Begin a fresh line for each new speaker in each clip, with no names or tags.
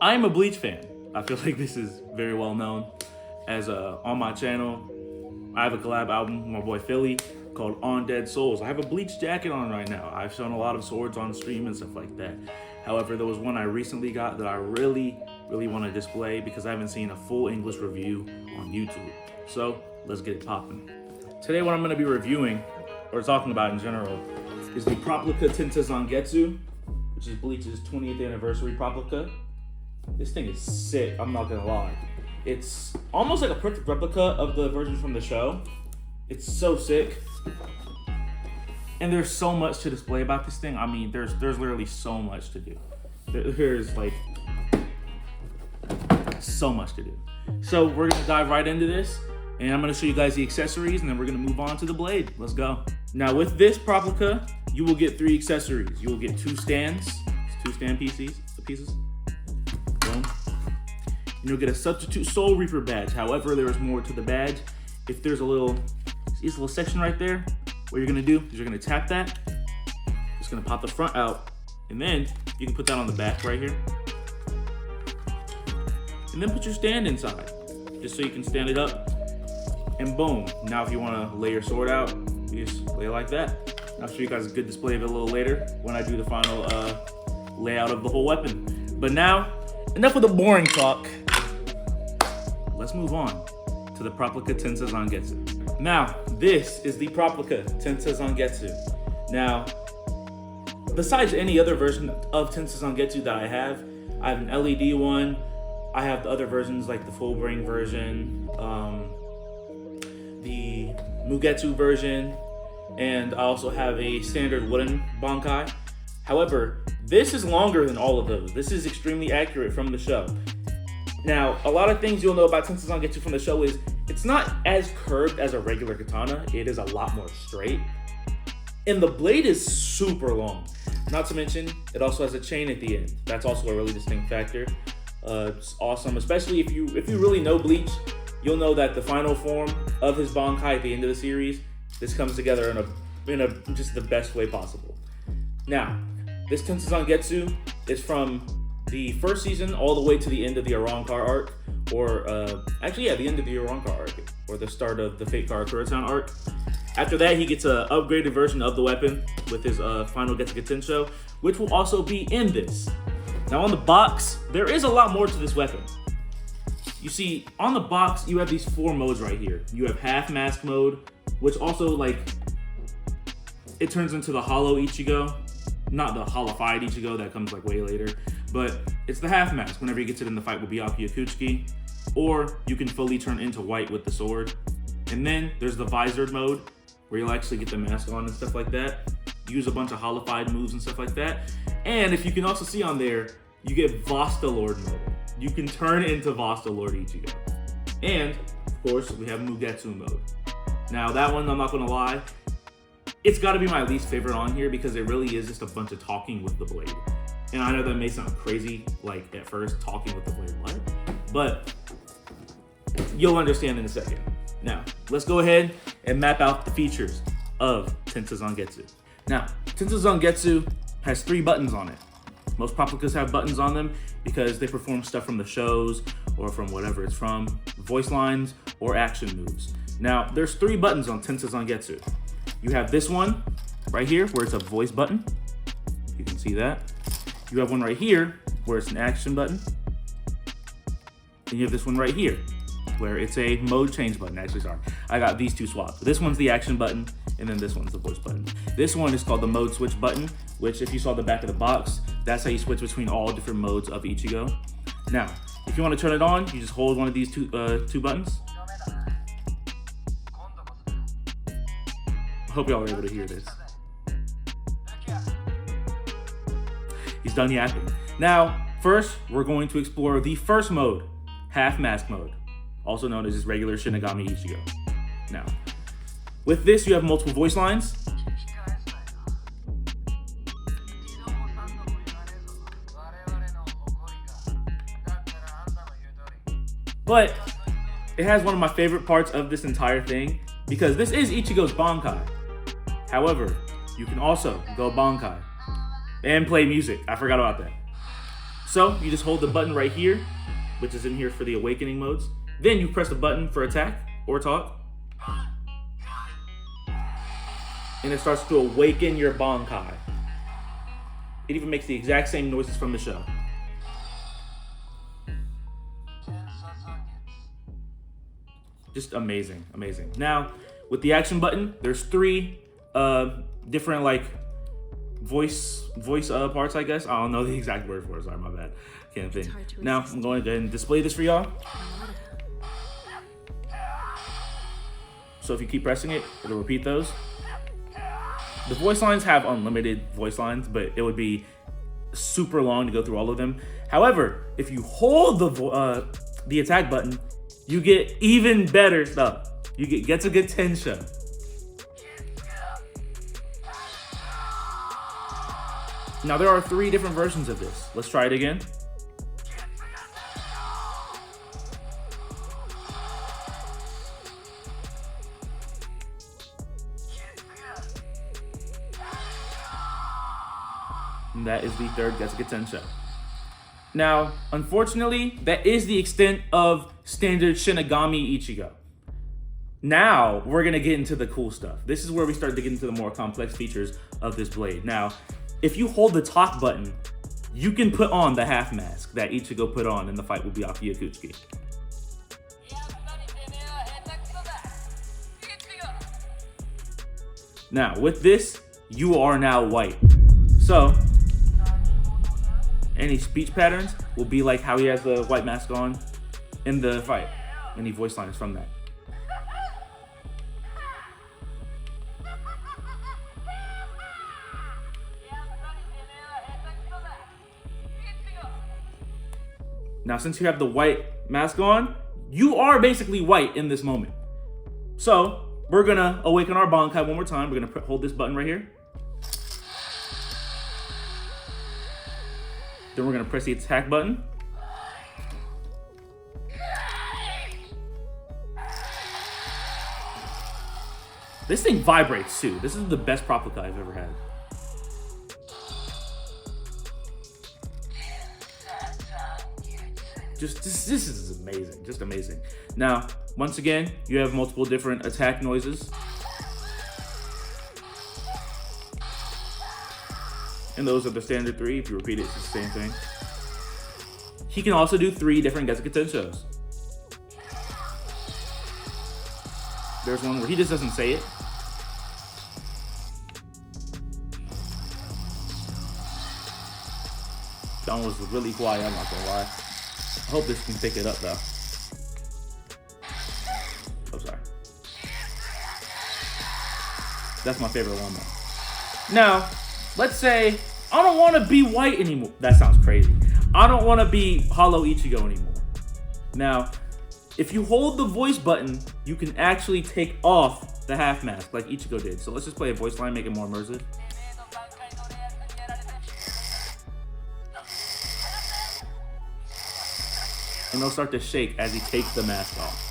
I'm a Bleach fan. I feel like this is very well known. As on my channel, I have a collab album with my boy Philly called On Dead Souls. I have a Bleach jacket on right now. I've shown a lot of swords on stream and stuff like that. However, there was one I recently got that I really want to display because I haven't seen a full English review on YouTube. So let's get it popping. Today what I'm going to be reviewing, or talking about in general, is the Proplica Tensa Zangetsu, which is Bleach's 20th anniversary Proplica. This thing is sick, I'm not gonna lie. It's almost like a perfect replica of the version from the show. It's so sick. And there's so much to display about this thing. I mean, there's literally so much to do. There's like so much to do. So we're gonna dive right into this, and I'm gonna show you guys the accessories, and then we're gonna move on to the blade. Let's go. Now with this Proplica, you will get 3 accessories. You will get 2 stands, 2 stand pieces. Boom. And you'll get a substitute Soul Reaper badge. However, there is more to the badge. If there's see this little section right there, what you're gonna do is you're gonna tap that. It's gonna pop the front out, and then you can put that on the back right here. And then put your stand inside, just so you can stand it up. And boom. Now if you wanna lay your sword out, you just lay it like that. I'll show you guys a good display of it a little later when I do the final layout of the whole weapon. But now, enough of the boring talk. Let's move on to the Proplica Tensa Zangetsu. Now, this is the Proplica Tensa Zangetsu. Now, besides any other version of Tensa Zangetsu that I have an LED one. I have the other versions like the full bring version, the Mugetsu version, and I also have a standard wooden Bankai. However, this is longer than all of those. This is extremely accurate from the show. Now, a lot of things you'll know about Tensa Zangetsu from the show is it's not as curved as a regular katana. It is a lot more straight. And the blade is super long. Not to mention, it also has a chain at the end. That's also a really distinct factor. It's awesome, especially if you really know Bleach, you'll know that the final form of his Bankai at the end of the series, this comes together in a just the best way possible. Now, this Tensa Zangetsu is from the first season all the way to the end of the Arrancar arc, or the end of the Arrancar arc, or the start of the Fate Karakura-san arc. After that, he gets an upgraded version of the weapon with his final Getsuga Tensho, which will also be in this. Now on the box, there is a lot more to this weapon. You see, on the box, you have these 4 modes right here. You have half mask mode, which also it turns into the hollow Ichigo. Not the hollowified Ichigo that comes way later, but it's the half mask whenever he gets it in the fight with Byakuya Kuchiki, or you can fully turn into white with the sword. And then there's the visored mode where you'll actually get the mask on and stuff like that. Use a bunch of hollowified moves and stuff like that. And if you can also see on there, you get Vasta Lord mode. You can turn into Vasta Lord Ichigo. And of course, we have Mugetsu mode. Now that one, I'm not gonna lie, it's gotta be my least favorite on here because it really is just a bunch of talking with the blade. And I know that may sound crazy, at first, talking with the blade, what? But you'll understand in a second. Now, let's go ahead and map out the features of Tensa Zangetsu. Now, Tensa Zangetsu has 3 buttons on it. Most Proplicas have buttons on them because they perform stuff from the shows or from whatever it's from, voice lines or action moves. Now, there's 3 buttons on Tensa Zangetsu. You have this one right here where it's a voice button. You can see that. You have one right here where it's an action button. And you have this one right here where it's a mode change button. Actually, sorry, I got these 2 swapped. This one's the action button, and then this one's the voice button. This one is called the mode switch button, which if you saw the back of the box, that's how you switch between all different modes of Ichigo. Now, if you want to turn it on, you just hold one of these two buttons. I hope y'all are able to hear this. He's done yapping. Now, first, we're going to explore the first mode, half mask mode, also known as just regular Shinigami Ichigo. Now, with this, you have multiple voice lines. But it has one of my favorite parts of this entire thing because this is Ichigo's Bankai. However, you can also go Bankai and play music. I forgot about that. So you just hold the button right here, which is in here for the awakening modes. Then you press the button for attack or talk. And it starts to awaken your Bankai. It even makes the exact same noises from the show. Just amazing, amazing. Now, with the action button, there's 3 different like voice parts, I guess. I don't know the exact word for it, sorry, my bad. Can't think. Now, I'm going to go ahead and display this for y'all. So if you keep pressing it, it'll repeat those. The voice lines have unlimited voice lines, but it would be super long to go through all of them. However, if you hold the attack button, you get even better stuff. You get a good Tensa. Now there are 3 different versions of this. Let's try it again. And that is the 3rd Getsuga Tensho. Now, unfortunately, that is the extent of standard Shinigami Ichigo. Now, we're gonna get into the cool stuff. This is where we start to get into the more complex features of this blade. Now, if you hold the talk button, you can put on the half mask that Ichigo put on in the fight with Byakuya Kuchiki. Now, with this, you are now white. So, any speech patterns will be like how he has the white mask on in the fight. Any voice lines from that. Now, since you have the white mask on, you are basically white in this moment. So, we're gonna awaken our Bankai one more time. We're gonna hold this button right here. Then we're gonna press the attack button. This thing vibrates too. This is the best Proplica I've ever had. This is amazing, just amazing. Now, once again, you have multiple different attack noises. And those are the standard 3. If you repeat it, it's the same thing. He can also do 3 different Getsuga Tenshos. There's one where he just doesn't say it. That one was really quiet, I'm not gonna lie. I hope this can pick it up though. Oh, sorry. That's my favorite one though. Now, let's say I don't want to be white anymore. That sounds crazy. I don't want to be Hollow Ichigo anymore. Now, if you hold the voice button, you can actually take off the half mask like Ichigo did. So let's just play a voice line, make it more immersive. And they'll start to shake as he takes the mask off.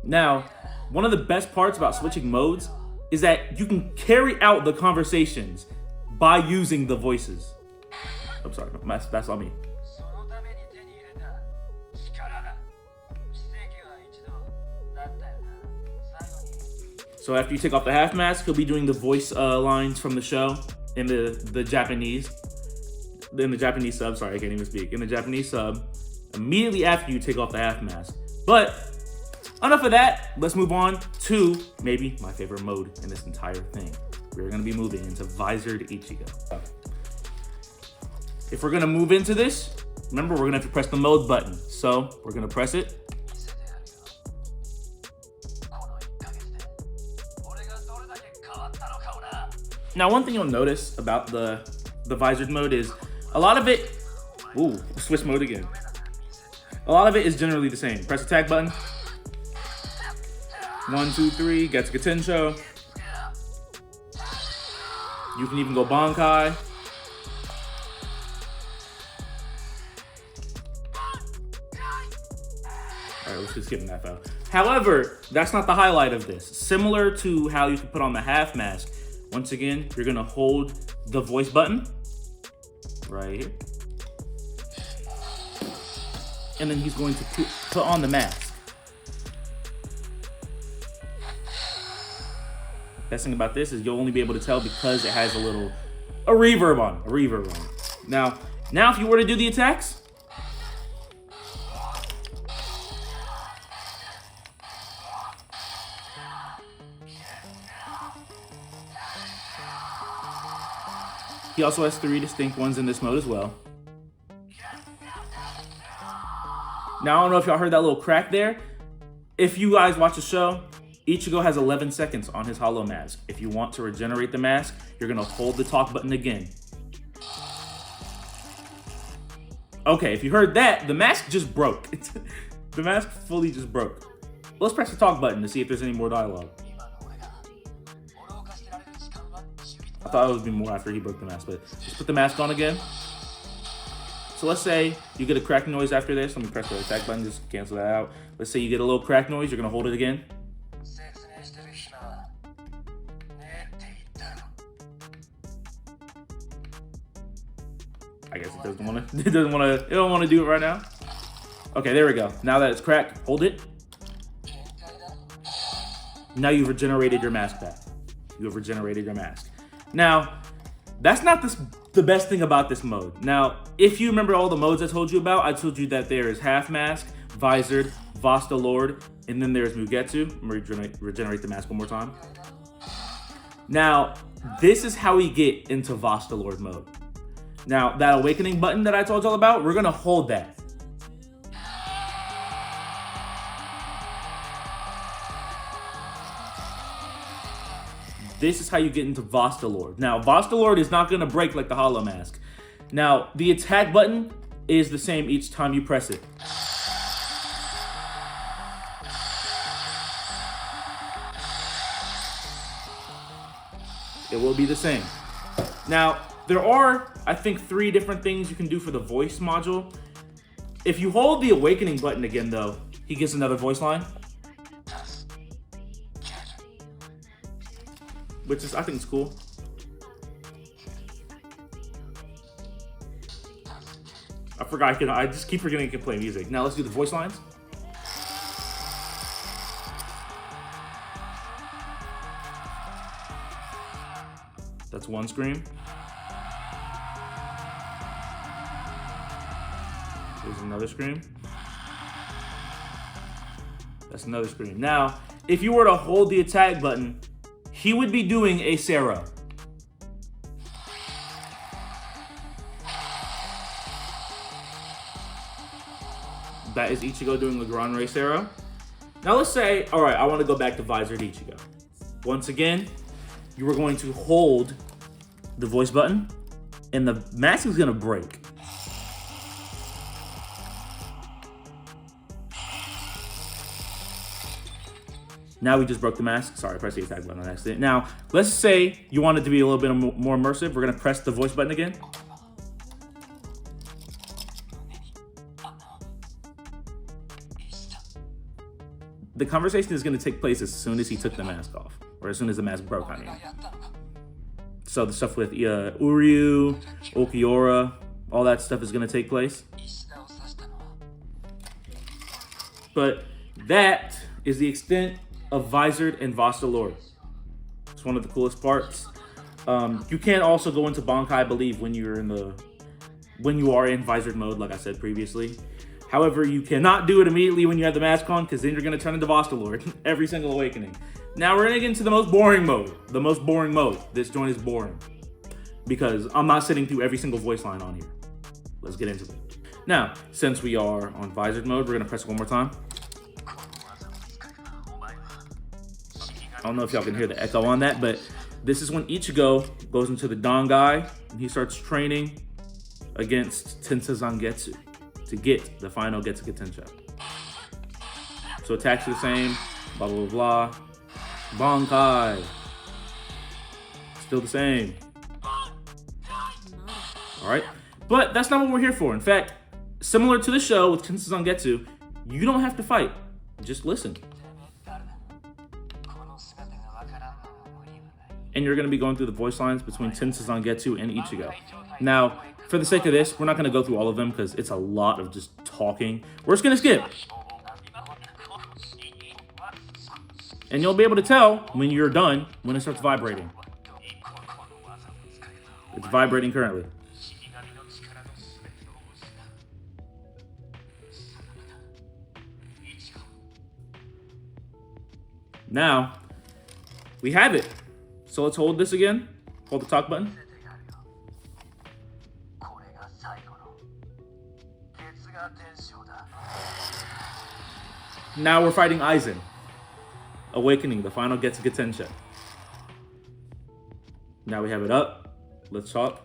Now, one of the best parts about switching modes is that you can carry out the conversations by using the voices. I'm sorry, that's on me. So after you take off the half mask, he'll be doing the voice lines from the show in the Japanese. In the Japanese sub, sorry, I can't even speak. In the Japanese sub, immediately after you take off the half mask. But enough of that, let's move on to maybe my favorite mode in this entire thing. We're gonna be moving into Visored Ichigo. If we're gonna move into this, remember we're gonna have to press the mode button. So we're gonna press it. Now, one thing you'll notice about the visored mode is a lot of it, switch mode again. A lot of it is generally the same. Press attack button. 1, 2, 3, Getsuga Tensho. You can even go Bankai. All right, let's just skip that though. However, that's not the highlight of this. Similar to how you can put on the half mask, once again, you're gonna hold the voice button right here. And then he's going to put on the mask. Best thing about this is you'll only be able to tell because it has a reverb on it. Now if you were to do the attacks, he also has 3 distinct ones in this mode as well. Now, I don't know if y'all heard that little crack there. If you guys watch the show, Ichigo has 11 seconds on his hollow mask. If you want to regenerate the mask, you're gonna hold the talk button again. Okay, if you heard that, the mask just broke. The mask fully just broke. Let's press the talk button to see if there's any more dialogue. I thought it would be more after he broke the mask, but let's put the mask on again. So let's say you get a crack noise after this. Let me press the attack button, just cancel that out. Let's say you get a little crack noise, you're gonna hold it again. I guess it doesn't want to do it right now. Okay, there we go. Now that it's cracked, hold it. Now you've regenerated your mask back. You have regenerated your mask. Now, that's not the best thing about this mode. Now, if you remember all the modes I told you about, I told you that there is half mask, visored, Vasta Lord, and then there's Mugetsu. Regenerate the mask one more time. Now, this is how we get into Vasta Lord mode. Now, that awakening button that I told y'all about, we're gonna hold that. This is how you get into Vasta Lord. Now, Vasta Lord is not gonna break like the Hollow Mask. Now, the attack button is the same each time you press it. It will be the same. Now, there are, I think, 3 different things you can do for the voice module. If you hold the awakening button again, though, he gets another voice line. Which is, I think, it's cool. I just keep forgetting I can play music. Now let's do the voice lines. That's one scream. There's another scream. That's another scream. Now, if you were to hold the attack button, he would be doing a Sarah. That is Ichigo doing the Grand Ray Sarah. Now let's say, all right, I want to go back to Visored Ichigo. Once again, you are going to hold the voice button, and the mask is gonna break. Now we just broke the mask. Sorry, I pressed the attack button on accident. Now, let's say you want it to be a little bit more immersive. We're gonna press the voice button again. The conversation is gonna take place as soon as he took the mask off, or as soon as the mask broke, I mean. So the stuff with Uryu, Okiura, all that stuff is gonna take place. But that is the extent of Visored and Vasta Lord. It's one of the coolest parts. You can also go into Bankai, I believe, when you are in Visored mode, like I said previously. However, you cannot do it immediately when you have the mask on, because then you're gonna turn into Vasta Lord every single awakening. Now we're gonna get into the most boring mode. The most boring mode. This joint is boring because I'm not sitting through every single voice line on here. Let's get into it. Now, since we are on Visored mode, we're gonna press it one more time. I don't know if y'all can hear the echo on that, but this is when Ichigo goes into the Dangai and he starts training against Tensa Zangetsu to get the final Getsuga Tensha. So attacks are the same, blah, blah, blah, blah. Bankai. Still the same. Alright, but that's not what we're here for. In fact, similar to the show with Tensa Zangetsu, You don't have to fight. Just listen. And you're going to be going through the voice lines between Tensa, Zangetsu, and Ichigo. Now, for the sake of this, we're not going to go through all of them because it's a lot of just talking. We're just going to skip. And you'll be able to tell when you're done when it starts vibrating. It's vibrating currently. Now, we have it. So let's hold this again. Hold the talk button. Now we're fighting Aizen. Awakening, the final Getsuga Tensha. Now we have it up. Let's talk.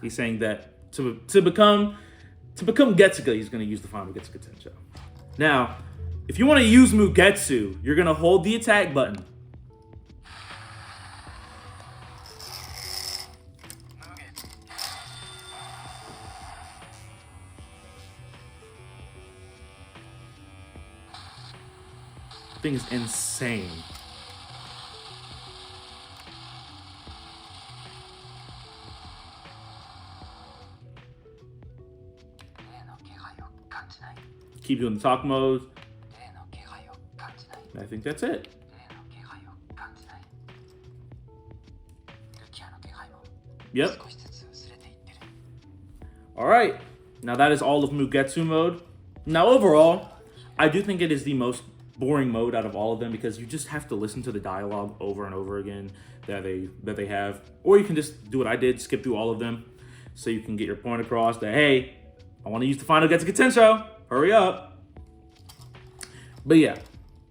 He's saying that to become Getsuga, he's going to use the final Getsuga Tensha. Now, if you want to use Mugetsu, you're going to hold the attack button. Thing is insane. Keep doing the talk mode. I think that's it. Yep. Alright. Now that is all of Mugetsu mode. Now overall, I do think it is the most boring mode out of all of them because you just have to listen to the dialogue over and over again that they have. Or you can just do what I did, skip through all of them so you can get your point across that, hey, I want to use the final Getsuga Tensha. Hurry up. But yeah,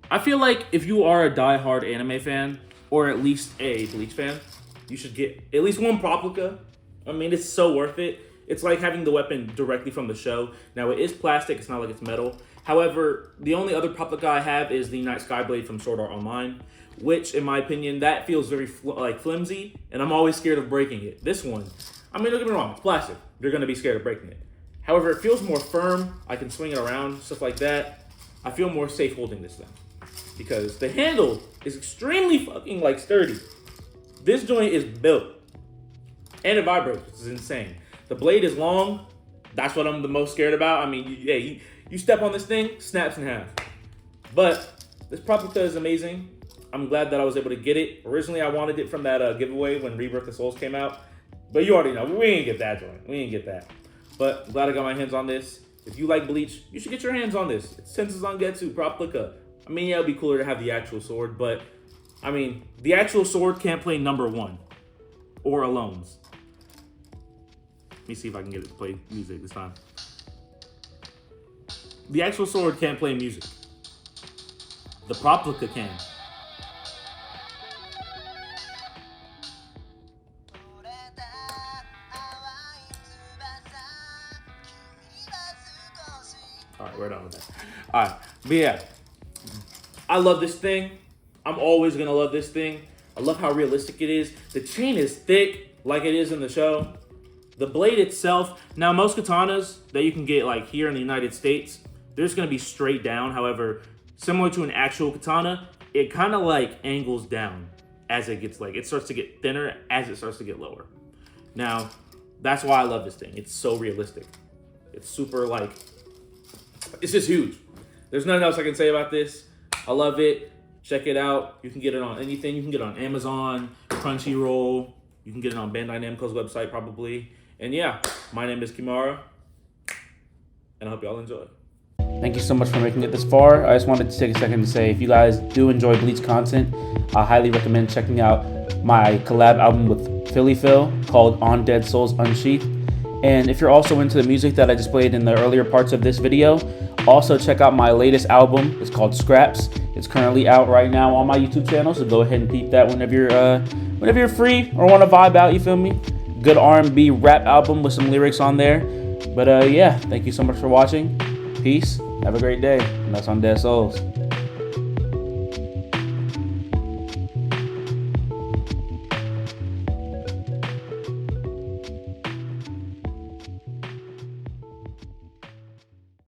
I feel like if you are a die-hard anime fan or at least a Bleach fan, you should get at least one Proplica. I mean, it's so worth it. It's like having the weapon directly from the show. Now, it is plastic. It's not like it's metal. However, the only other Proplica I have is the Night Skyblade from Sword Art Online, which, in my opinion, that feels very flimsy, and I'm always scared of breaking it. This one, I mean, don't get me wrong, it's plastic. You're going to be scared of breaking it. However, it feels more firm. I can swing it around, stuff like that. I feel more safe holding this thing because the handle is extremely fucking sturdy. This joint is built and it vibrates, which is insane. The blade is long. That's what I'm the most scared about. I mean, you step on this thing, snaps in half. But this Proplica is amazing. I'm glad that I was able to get it. Originally, I wanted it from that giveaway when Rebirth of Souls came out. But you already know, we didn't get that joint. We didn't get that. But I'm glad I got my hands on this. If you like Bleach, you should get your hands on this. It's Tensa Zangetsu, Proplica. I mean, yeah, it'd be cooler to have the actual sword, but I mean, the actual sword can't play number 1 or alones. Let me see if I can get it to play music this time. The actual sword can't play music. The Proplica can. Alright, we're done with that. Alright, but yeah. I love this thing. I'm always gonna love this thing. I love how realistic it is. The chain is thick, like it is in the show. The blade itself, now most katanas that you can get here in the United States, they're just gonna be straight down. However, similar to an actual katana, it kind of angles down as it gets it starts to get thinner as it starts to get lower. Now, that's why I love this thing. It's so realistic. It's super it's just huge. There's nothing else I can say about this. I love it. Check it out. You can get it on anything. You can get it on Amazon, Crunchyroll. You can get it on Bandai Namco's website probably. And yeah, my name is Kimara, and I hope y'all enjoy. Thank you so much for making it this far. I just wanted to take a second to say, if you guys do enjoy Bleach content, I highly recommend checking out my collab album with Philly Phil called On Dead Souls Unsheathed. And if you're also into the music that I displayed in the earlier parts of this video, also check out my latest album. It's called Scraps. It's currently out right now on my YouTube channel, so go ahead and peep that whenever you're free or want to vibe out, you feel me? Good R&B rap album with some lyrics on there. But yeah, thank you so much for watching. Peace. Have a great day. And that's On Dead Souls.